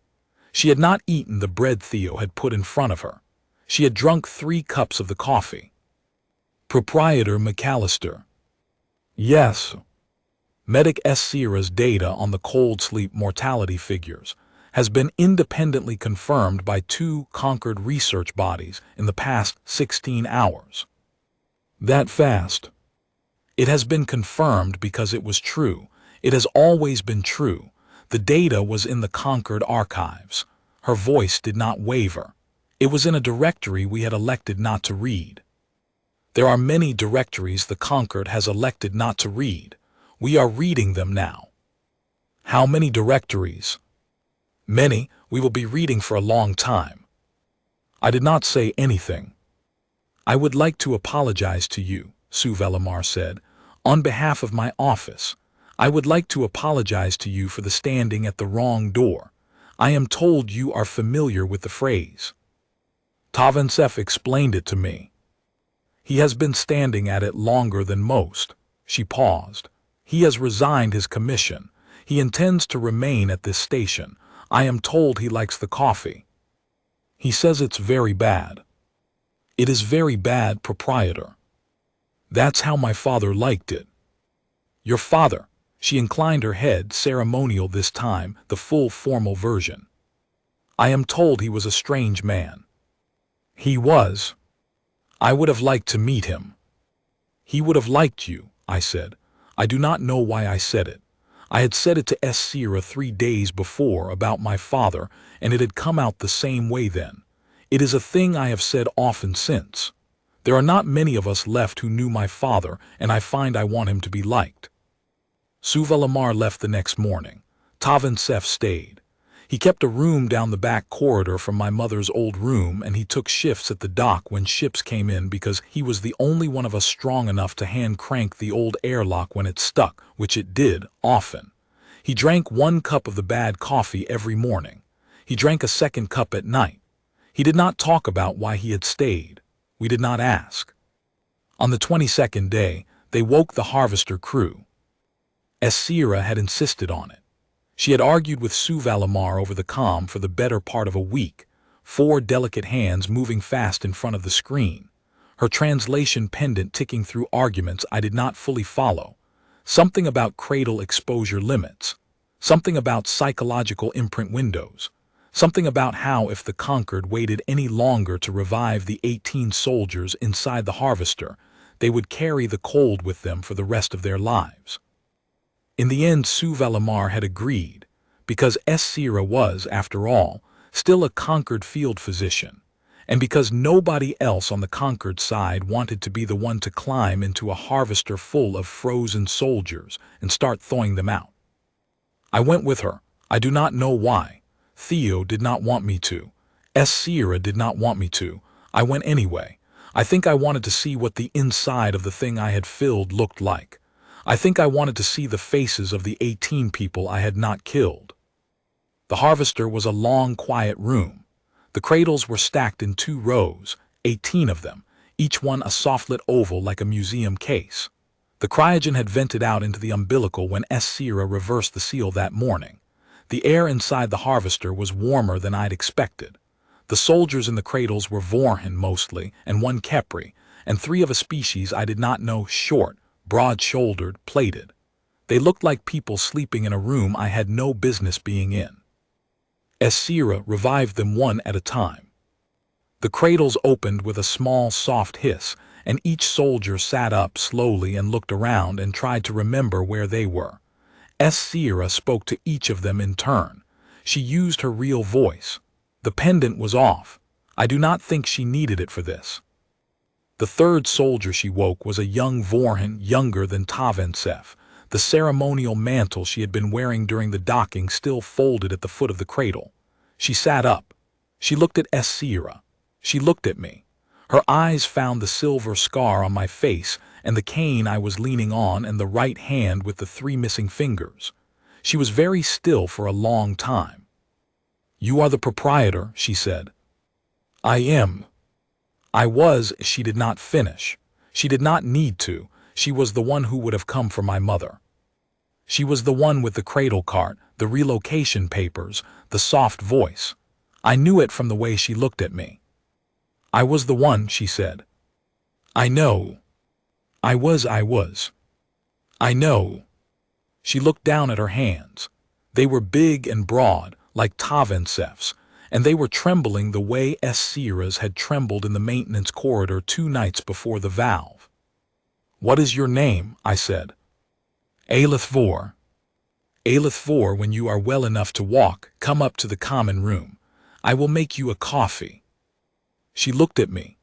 She had not eaten the bread Theo had put in front of her. She had drunk 3 cups of the coffee. Proprietor McAllister. Yes. Medic Sira's data on the cold sleep mortality figures has been independently confirmed by 2 Concord research bodies in the past 16 hours. That fast? It has been confirmed because it was true. It has always been true. The data was in the Concord archives. Her voice did not waver. It was in a directory we had elected not to read. There are many directories the Concord has elected not to read. We are reading them now. How many directories? Many. We will be reading for a long time. I did not say anything. I would like to apologize to you, Sue Valimar said, on behalf of my office. I would like to apologize to you for the standing at the wrong door. I am told you are familiar with the phrase. Taventsef explained it to me. He has been standing at it longer than most. She paused. He has resigned his commission. He intends to remain at this station. I am told he likes the coffee. He says it's very bad. It is very bad, proprietor. That's how my father liked it. Your father? She inclined her head, ceremonial this time, the full formal version. I am told he was a strange man. He was. I would have liked to meet him. He would have liked you, I said. I do not know why I said it. I had said it to Sira 3 days before about my father, and it had come out the same way then. It is a thing I have said often since. There are not many of us left who knew my father, and I find I want him to be liked. Sue Valimar left the next morning. Taventsef stayed. He kept a room down the back corridor from my mother's old room, and he took shifts at the dock when ships came in because he was the only one of us strong enough to hand crank the old airlock when it stuck, which it did, often. He drank 1 cup of the bad coffee every morning. He drank a 2nd cup at night. He did not talk about why he had stayed. We did not ask. On the 22nd day, they woke the harvester crew. Sira had insisted on it. She had argued with Sue Valimar over the comm for the better part of a week, 4 delicate hands moving fast in front of the screen, her translation pendant ticking through arguments I did not fully follow, something about cradle exposure limits, something about psychological imprint windows, something about how if the Concord waited any longer to revive the 18 soldiers inside the harvester, they would carry the cold with them for the rest of their lives. In the end, Sue Valimar had agreed, because Sira was, after all, still a Concord field physician, and because nobody else on the Concord side wanted to be the one to climb into a harvester full of frozen soldiers and start thawing them out. I went with her. I do not know why. Theo did not want me to. Sira did not want me to. I went anyway. I think I wanted to see what the inside of the thing I had filled looked like. I think I wanted to see the faces of the 18 people I had not killed. The harvester was a long, quiet room. The cradles were stacked in 2 rows, 18 of them, each one a soft-lit oval like a museum case. The cryogen had vented out into the umbilical when Sira reversed the seal that morning. The air inside the harvester was warmer than I'd expected. The soldiers in the cradles were Vorhin mostly, and one Kepri, and three of a species I did not know, short, broad-shouldered, plated. They looked like people sleeping in a room I had no business being in. Esira revived them one at a time. The cradles opened with a small, soft hiss, and each soldier sat up slowly and looked around and tried to remember where they were. Esira spoke to each of them in turn. She used her real voice. The pendant was off. I do not think she needed it for this. The third soldier she woke was a young Vorhin, younger than Tavensef. The ceremonial mantle she had been wearing during the docking still folded at the foot of the cradle. She sat up. She looked at Esira. She looked at me. Her eyes found the silver scar on my face and the cane I was leaning on and the right hand with the three missing fingers. She was very still for a long time. "You are the proprietor," she said. "I am." I was, she did not finish. She did not need to. She was the one who would have come for my mother. She was the one with the cradle cart, the relocation papers, the soft voice. I knew it from the way she looked at me. "I was the one," she said. "I know." I was. "I know." She looked down at her hands. They were big and broad, like Tavensef's, and they were trembling the way Esira's had trembled in the maintenance corridor 2 nights before the valve. "What is your name?" I said. "Aelith Vor." "Aelith Vor, when you are well enough to walk, come up to the common room. I will make you a coffee." She looked at me.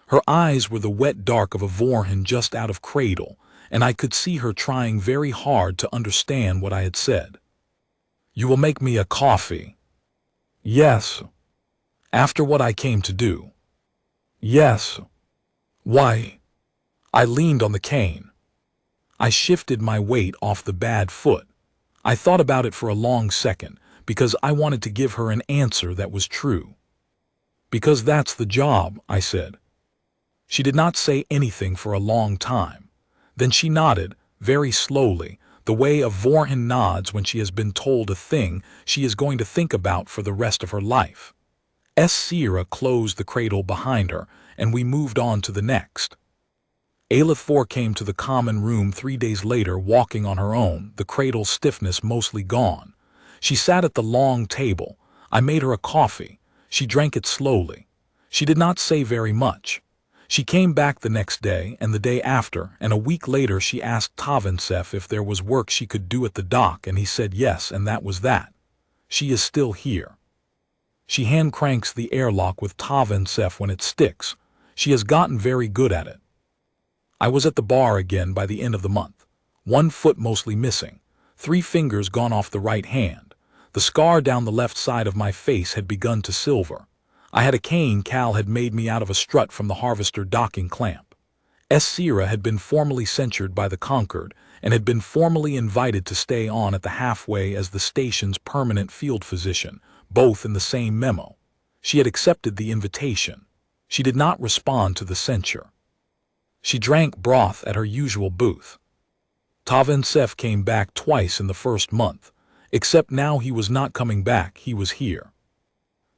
Her eyes were the wet dark of a Vorhin just out of cradle, and I could see her trying very hard to understand what I had said. "You will make me a coffee?" "Yes." "After what I came to do?" "Yes." "Why?" I leaned on the cane. I shifted my weight off the bad foot. I thought about it for a long second, because I wanted to give her an answer that was true. "Because that's the job," I said. She did not say anything for a long time. Then she nodded, very slowly, the way a Vorhin nods when she has been told a thing she is going to think about for the rest of her life. Esira closed the cradle behind her, and we moved on to the next. Aelith Vor came to the common room 3 days later, walking on her own, the cradle's stiffness mostly gone. She sat at the long table. I made her a coffee. She drank it slowly. She did not say very much. She came back the next day and the day after, and a week later she asked Tavensef if there was work she could do at the dock, and he said yes, and that was that. She is still here. She hand cranks the airlock with Tavensef when it sticks. She has gotten very good at it. I was at the bar again by the end of the month. 1 foot mostly missing. 3 fingers gone off the right hand. The scar down the left side of my face had begun to silver. I had a cane Cal had made me out of a strut from the harvester docking clamp. Esira had been formally censured by the Concord and had been formally invited to stay on at the halfway as the station's permanent field physician, both in the same memo. She had accepted the invitation. She did not respond to the censure. She drank broth at her usual booth. Tavensef came back twice in the first month, except now he was not coming back, he was here.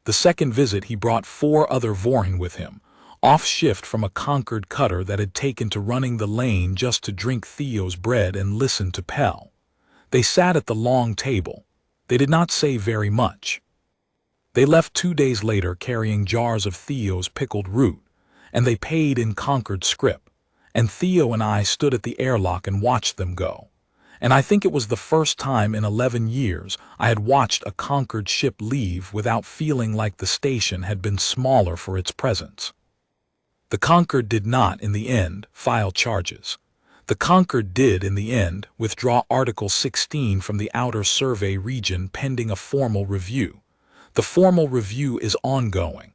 The second visit he brought 4 other Vorhin with him, off shift from a Concord cutter that had taken to running the lane just to drink Theo's bread and listen to Pell. They sat at the long table. They did not say very much. They left 2 days later carrying jars of Theo's pickled root, and they paid in Concord scrip, and Theo and I stood at the airlock and watched them go. And I think it was the first time in 11 years I had watched a Concord ship leave without feeling like the station had been smaller for its presence. The Concord did not, in the end, file charges. The Concord did, in the end, withdraw Article 16 from the Outer Survey region pending a formal review. The formal review is ongoing.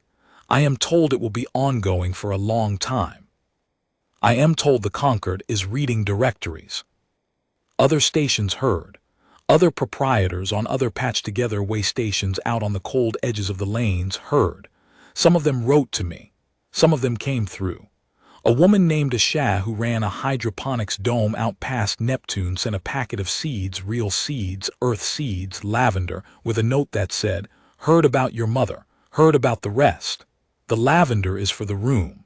I am told it will be ongoing for a long time. I am told the Concord is reading directories. Other stations heard. Other proprietors on other patched-together way stations out on the cold edges of the lanes heard. Some of them wrote to me. Some of them came through. A woman named Asha who ran a hydroponics dome out past Neptune sent a packet of seeds, real seeds, earth seeds, lavender, with a note that said, "Heard about your mother, heard about the rest. The lavender is for the room."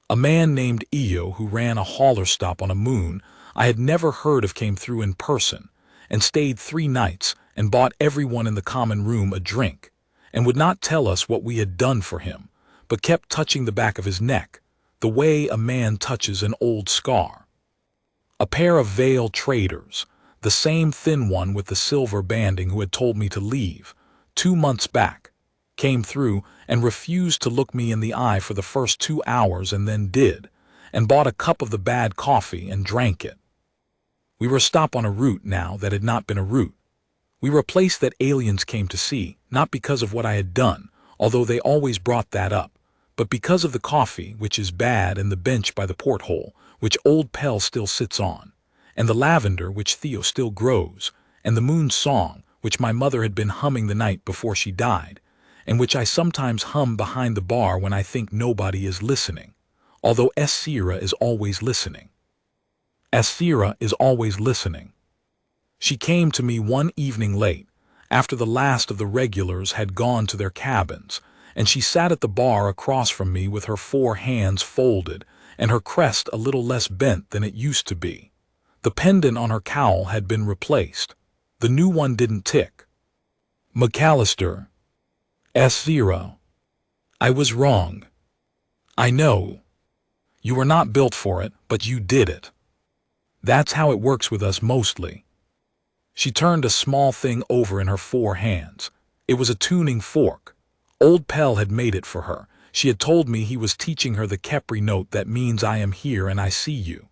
A man named Io who ran a hauler stop on a moon I had never heard of came through in person and stayed 3 nights and bought everyone in the common room a drink and would not tell us what we had done for him, but kept touching the back of his neck, the way a man touches an old scar. A pair of veil traders, the same thin one with the silver banding who had told me to leave 2 months back, came through and refused to look me in the eye for the first 2 hours and then did, and bought a cup of the bad coffee and drank it. We were a stop on a route now that had not been a route. We were a place that aliens came to see, not because of what I had done, although they always brought that up, but because of the coffee, which is bad, and the bench by the porthole, which old Pell still sits on, and the lavender, which Theo still grows, and the moon song, which my mother had been humming the night before she died, and which I sometimes hum behind the bar when I think nobody is listening, although Esira is always listening. Esira is always listening. She came to me one evening late, after the last of the regulars had gone to their cabins, and she sat at the bar across from me with her 4 hands folded and her crest a little less bent than it used to be. The pendant on her cowl had been replaced. The new one didn't tick. "McAllister. Esira. I was wrong. I know. You were not built for it, but you did it. That's how it works with us mostly." She turned a small thing over in her 4 hands. It was a tuning fork. Old Pell had made it for her. She had told me he was teaching her the Kepri note that means I am here and I see you.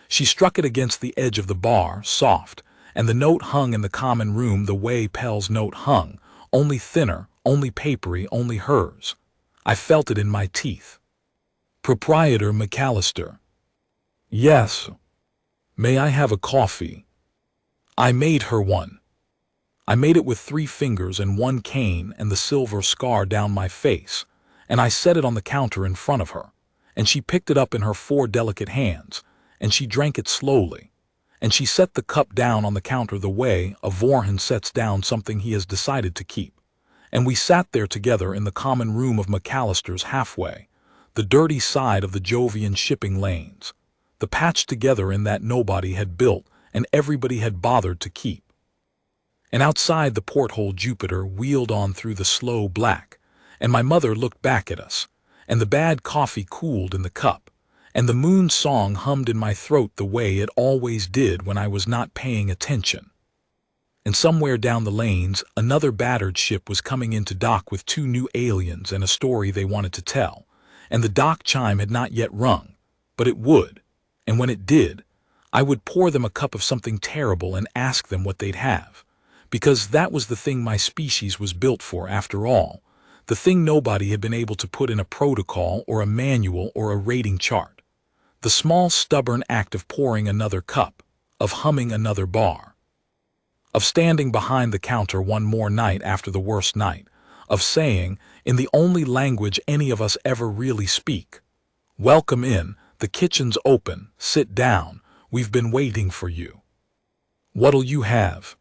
She struck it against the edge of the bar, soft, and the note hung in the common room the way Pell's note hung, only thinner, only papery, only hers. I felt it in my teeth. "Proprietor McAllister." "Yes." "May I have a coffee?" I made her one. I made it with 3 fingers and 1 cane and the silver scar down my face, and I set it on the counter in front of her, and she picked it up in her 4 delicate hands, and she drank it slowly, and she set the cup down on the counter the way a Vorhan sets down something he has decided to keep, and we sat there together in the common room of McAllister's halfway, the dirty side of the Jovian shipping lanes, the patched together in that nobody had built and everybody had bothered to keep. And outside the porthole Jupiter wheeled on through the slow black, and my mother looked back at us, and the bad coffee cooled in the cup, and the moon song hummed in my throat the way it always did when I was not paying attention. And somewhere down the lanes, another battered ship was coming into dock with 2 new aliens and a story they wanted to tell, and the dock chime had not yet rung, but it would, and when it did, I would pour them a cup of something terrible and ask them what they'd have. Because that was the thing my species was built for after all, the thing nobody had been able to put in a protocol or a manual or a rating chart. The small stubborn act of pouring another cup, of humming another bar, of standing behind the counter one more night after the worst night, of saying, in the only language any of us ever really speak, "Welcome in, the kitchen's open, sit down, we've been waiting for you. What'll you have?"